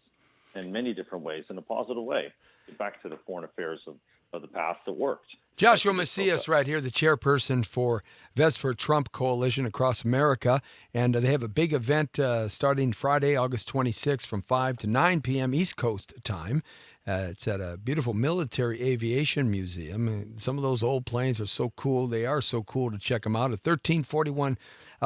in many different ways, in a positive way. Get back to the foreign affairs of the past that worked. Joshua Macias right here, the chairperson for Vets for Trump Coalition across America. And they have a big event starting Friday, August 26th from 5 to 9 p.m. East Coast time. It's at a beautiful military aviation museum. And some of those old planes are so cool. They are so cool to check them out at 1341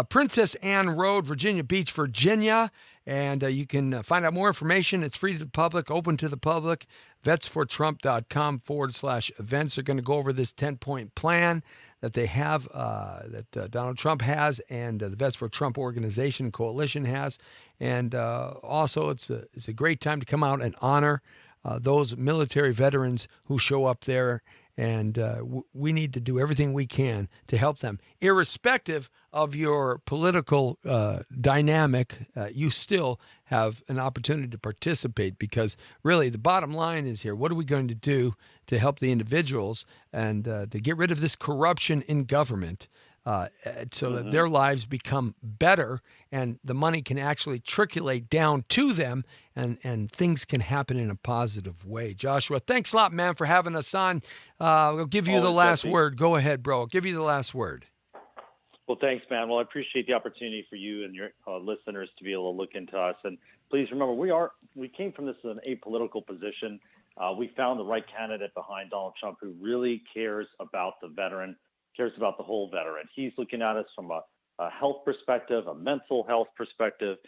Princess Anne Road, Virginia Beach, Virginia. And you can find out more information. It's free to the public, open to the public. vetsfortrump.com/events. They're going to go over this 10-point plan that they have, that Donald Trump has, and the Vets for Trump organization and coalition has. And also, it's a great time to come out and honor those military veterans who show up there. And we need to do everything we can to help them. Irrespective of your political dynamic, you still have an opportunity to participate, because really the bottom line is here, what are we going to do to help the individuals and to get rid of this corruption in government so that their lives become better and the money can actually trickle down to them and things can happen in a positive way. Joshua, thanks a lot, man, for having us on. We'll give you the last word. Go ahead, bro. I'll give you the last word. Well, thanks, man. Well, I appreciate the opportunity for you and your listeners to be able to look into us. And please remember, we came from this as an apolitical position. We found the right candidate behind Donald Trump who really cares about the veteran, cares about the whole veteran. He's looking at us from a health perspective, a mental health perspective.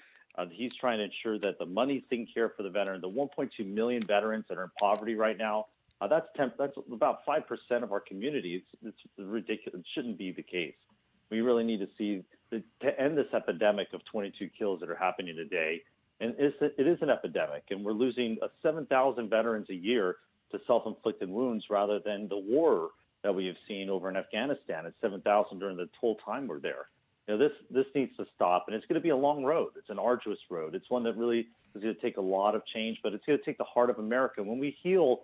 He's trying to ensure that the money's taken care of for the veteran. The 1.2 million veterans that are in poverty right now, that's about 5% of our community. It's ridiculous. It shouldn't be the case. We really need to see to end this epidemic of 22 kills that are happening today. And it is an epidemic, and we're losing 7,000 veterans a year to self-inflicted wounds rather than the war that we have seen over in Afghanistan. It's 7,000 during the whole time we're there. This needs to stop, and it's going to be a long road. It's an arduous road. It's one that really is going to take a lot of change, but it's going to take the heart of America. When we heal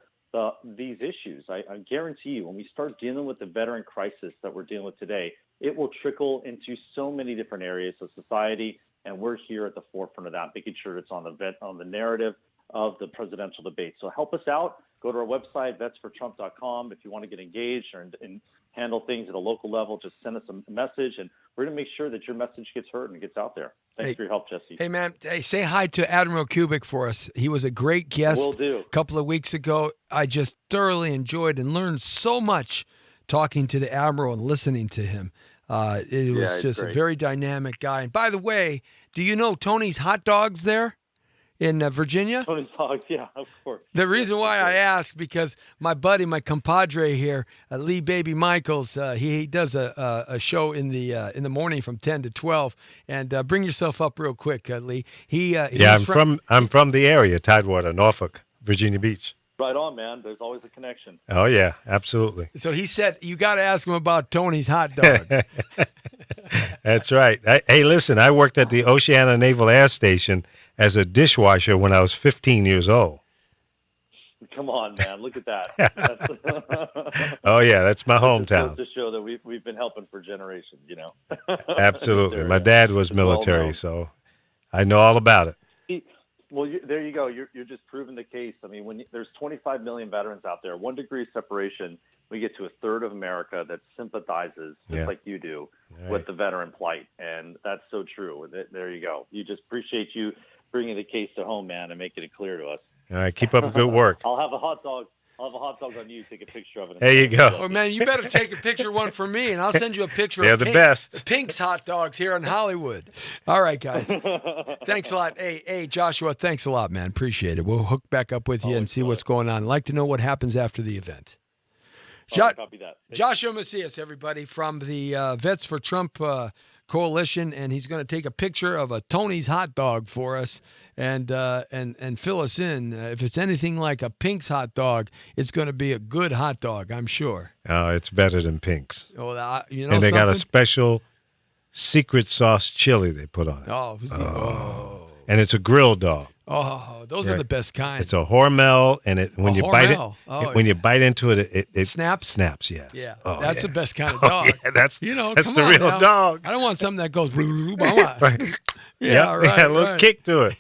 these issues, I guarantee you, when we start dealing with the veteran crisis that we're dealing with today, it will trickle into so many different areas of society, and we're here at the forefront of that, making sure it's on the narrative of the presidential debate. So help us out. Go to our website, vetsfortrump.com. If you want to get engaged and handle things at a local level, just send us a message, and we're going to make sure that your message gets heard and gets out there. Thanks for your help, Jesse. Hey, man, say hi to Admiral Kubik for us. He was a great guest a couple of weeks ago. I just thoroughly enjoyed and learned so much talking to the Admiral and listening to him. It was just a very dynamic guy. And by the way, do you know Tony's Hot Dogs there in Virginia? Tony's Dogs, yeah, of course. The reason why I ask, because my buddy, my compadre here, Lee Baby Michaels, he does a show in the morning from 10 to 12. And bring yourself up real quick, Lee. I'm from the area, Tidewater, Norfolk, Virginia Beach. Right on, man. There's always a connection. Oh, yeah, absolutely. So he said, you got to ask him about Tony's Hot Dogs. That's right. Hey, listen, I worked at the Oceana Naval Air Station as a dishwasher when I was 15 years old. Come on, man. Look at that. Oh, yeah, that's my hometown. Just to show that we've been helping for generations, you know. Absolutely. My dad was military, so I know all about it. Well, there you go. You're just proving the case. I mean, when there's 25 million veterans out there, 1 degree separation, we get to a third of America that sympathizes, just like you do, with the veteran plight. And that's so true. There you go. You just appreciate you bringing the case to home, man, and making it clear to us. All right. Keep up the good work. I'll have a hot dog on you. Take a picture of it. There you go. Oh, man, you better take a picture one for me, and I'll send you a picture of the best. Pink's Hot Dogs here in Hollywood. All right, guys. Thanks a lot. Hey, Joshua, thanks a lot, man. Appreciate it. We'll hook back up with you and see what's going on. I'd like to know what happens after the event. Copy that. Joshua Macias, everybody, from the Vets for Trump Coalition, and he's going to take a picture of a Tony's hot dog for us and fill us in. If it's anything like a Pink's hot dog, it's going to be a good hot dog, I'm sure. Oh, it's better than Pink's. Oh, and they got a special secret sauce chili they put on it. Oh. And it's a grilled dog. Oh, those are Right. the best kind. It's a Hormel, and when you bite it, Hormel. Oh, when you bite into it, it Snaps? Snaps, yes. Yeah, Oh, that's yeah. the best kind of Oh, dog. yeah, that's Come the on real now. dog. I don't want something that goes. I want, Right. yeah, right. yeah, a little right. kick to it.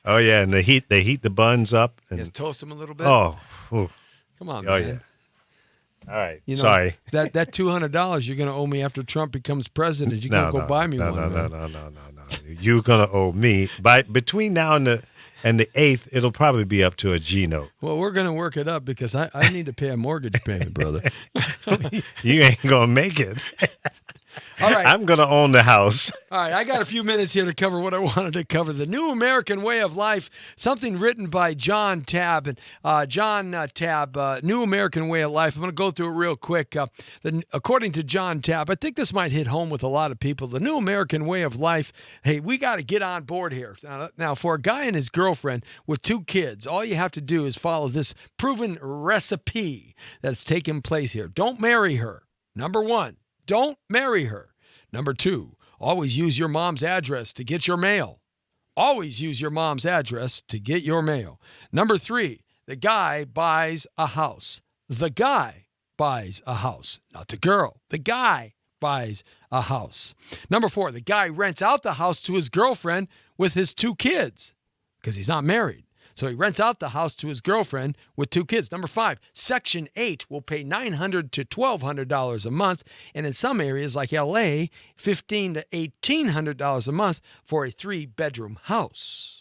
Oh yeah, and they heat the buns up, and Just toast them a little bit. oh, ooh. Come on, Oh, man. yeah. All right. You know, Sorry. that $200 you're going to owe me after Trump becomes president. You're going to go buy me no, one. No, man. no. You're gonna owe me between now and the 8th. It'll probably be up to a G note. Well, we're going to work it up because I need to pay a mortgage payment, brother. You ain't gonna make it. All right. I'm gonna own the house. All right, I got a few minutes here to cover what I wanted to cover. The New American Way of Life, something written by John Tabb. And John Tabb, New American Way of Life. I'm going to go through it real quick. According to John Tabb, I think this might hit home with a lot of people. The New American Way of Life, hey, we got to get on board here. Now, for a guy and his girlfriend with 2 kids, all you have to do is follow this proven recipe that's taking place here. Don't marry her. Number 1, don't marry her. Number 2, always use your mom's address to get your mail. Always use your mom's address to get your mail. Number 3, the guy buys a house. The guy buys a house, not the girl. The guy buys a house. Number 4, the guy rents out the house to his girlfriend with his 2 kids because he's not married. So he rents out the house to his girlfriend with 2 kids. Number 5, Section 8 will pay $900 to $1,200 a month, and in some areas like LA, $1,500 to $1,800 a month for a 3-bedroom house.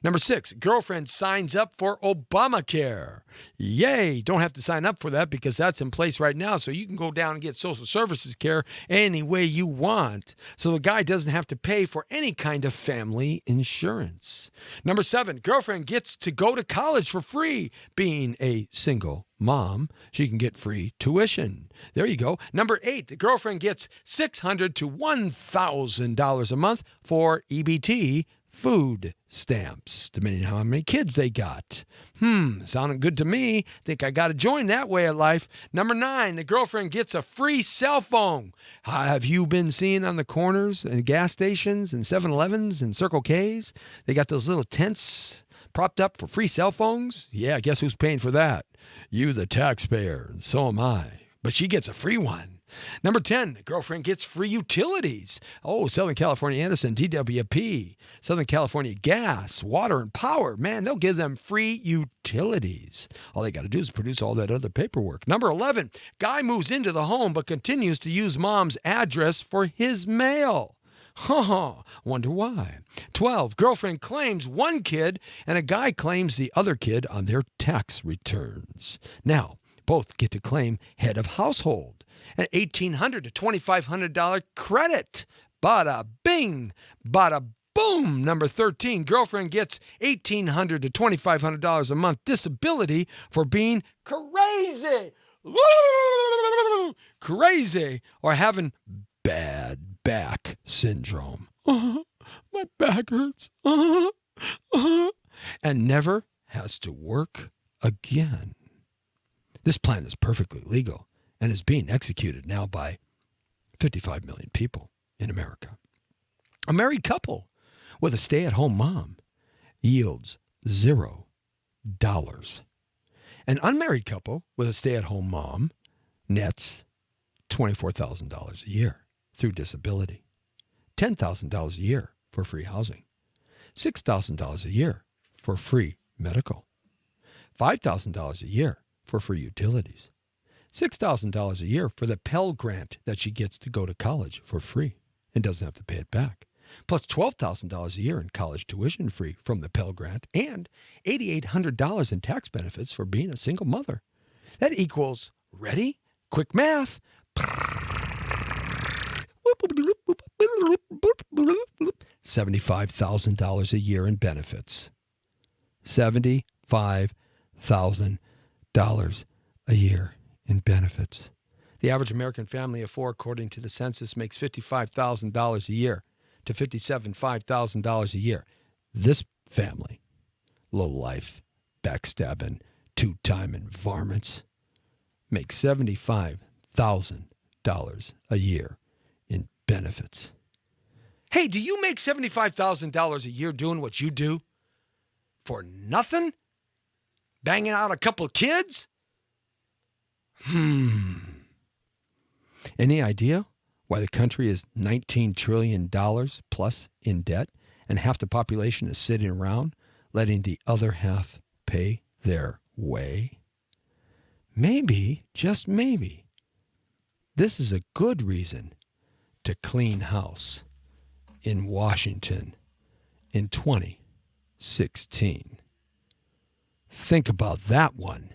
Number 6, girlfriend signs up for Obamacare. Yay! Don't have to sign up for that because that's in place right now, so you can go down and get social services care any way you want. So the guy doesn't have to pay for any kind of family insurance. Number 7, girlfriend gets to go to college for free. Being a single mom, she can get free tuition. There you go. Number 8, the girlfriend gets $600 to $1,000 a month for EBT food stamps, depending on how many kids they got. Sounding good to me. Think I got to join that way of life. Number 9, the girlfriend gets a free cell phone. Have you been seeing on the corners and gas stations and 7-Elevens and Circle K's? They got those little tents propped up for free cell phones? Yeah, guess who's paying for that? You, the taxpayer, and so am I. But she gets a free one. Number 10, the girlfriend gets free utilities. Oh, Southern California Edison, DWP, Southern California Gas, Water, and Power. Man, they'll give them free utilities. All they got to do is produce all that other paperwork. Number 11, guy moves into the home but continues to use mom's address for his mail. Wonder why. 12, girlfriend claims 1 kid and a guy claims the other kid on their tax returns. Now, both get to claim head of household. An $1,800 to $2,500 credit. Bada bing, bada boom. Number 13, girlfriend gets $1,800 to $2,500 a month disability for being crazy. Woo! Crazy or having bad back syndrome. My back hurts. And never has to work again. This plan is perfectly legal and is being executed now by 55 million people in America. A married couple with a stay-at-home mom yields $0. An unmarried couple with a stay-at-home mom nets $24,000 a year through disability, $10,000 a year for free housing, $6,000 a year for free medical, $5,000 a year for free utilities, $6,000 a year for the Pell Grant that she gets to go to college for free and doesn't have to pay it back, plus $12,000 a year in college tuition free from the Pell Grant, and $8,800 in tax benefits for being a single mother. That equals, ready? Quick math. $75,000 a year in benefits. $75,000 a year in benefits. The average American family of 4, according to the census, makes $55,000 a year to $57,500 a year. This family, low life, backstabbing, 2-timing varmints, makes $75,000 a year in benefits. Hey, do you make $75,000 a year doing what you do? For nothing? Banging out a couple of kids? Any idea why the country is $19 trillion plus in debt and half the population is sitting around letting the other half pay their way? Maybe, just maybe, this is a good reason to clean house in Washington in 2016. Think about that one.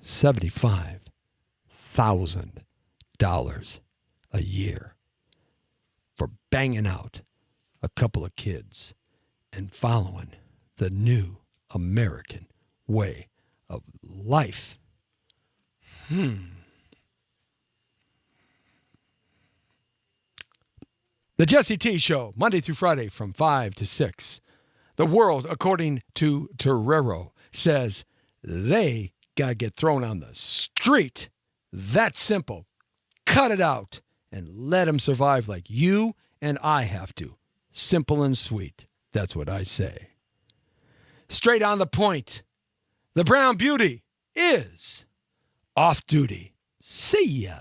$75,000 a year for banging out a couple of kids and following the new American way of life. The Jesse T Show, Monday through Friday from 5 to 6. The world, according to Torero, says they got to get thrown on the street. That simple. Cut it out and let them survive like you and I have to. Simple and sweet. That's what I say. Straight on the point. The Brown Beauty is off duty. See ya.